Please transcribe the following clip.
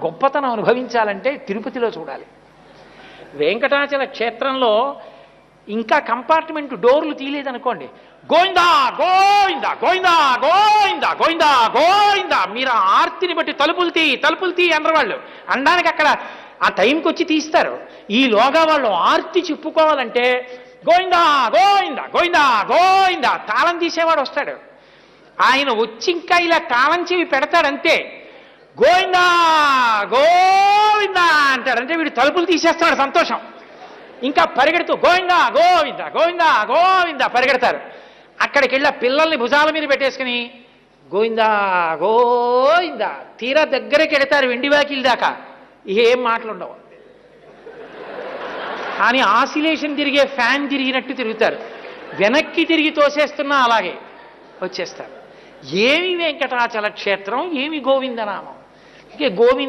గొప్పతనం అనుభవించాలంటే తిరుపతిలో చూడాలి. వెంకటాచల క్షేత్రంలో ఇంకా కంపార్ట్మెంట్ డోర్లు తీయలేదనుకోండి, గోవిందా గోవిందా గోవిందా గోవిందా గోవిందా గోవిందా, మీరు ఆ ఆర్తిని బట్టి తలుపులు తీ అనరవాళ్ళు. అనడానికి అక్కడ ఆ టైంకి వచ్చి తీస్తారు. ఈలోగా వాళ్ళు ఆర్తి చెప్పుకోవాలంటే గోవిందా గోవిందా గోవిందా గోవిందా, తాళం తీసేవాడు వస్తాడు. ఆయన వచ్చి ఇంకా ఇలా తాళం చెవి పెడతాడంతే, గోవిందా గోవిందా అంటాడు. అంటే వీడు తలుపులు తీసేస్తాడు సంతోషం. ఇంకా పరిగెడుతూ గోవిందా గోవిందా గోవిందా గోవిందా పరిగెడతారు. అక్కడికి వెళ్ళి పిల్లల్ని భుజాల మీద పెట్టేసుకుని గోవిందా గోవిందా, తీరా దగ్గరికి వెడతారు వెండివాకిల దాకా, ఏం మాటలుండవు. కానీ ఆసిలేషన్ తిరిగే ఫ్యాన్ తిరిగినట్టు తిరుగుతారు. వెనక్కి తిరిగి తోసేస్తున్నా అలాగే వచ్చేస్తారు. ఏమి వెంకటాచల క్షేత్రం, ఏమి గోవిందనామం. ఇంకే గోవింద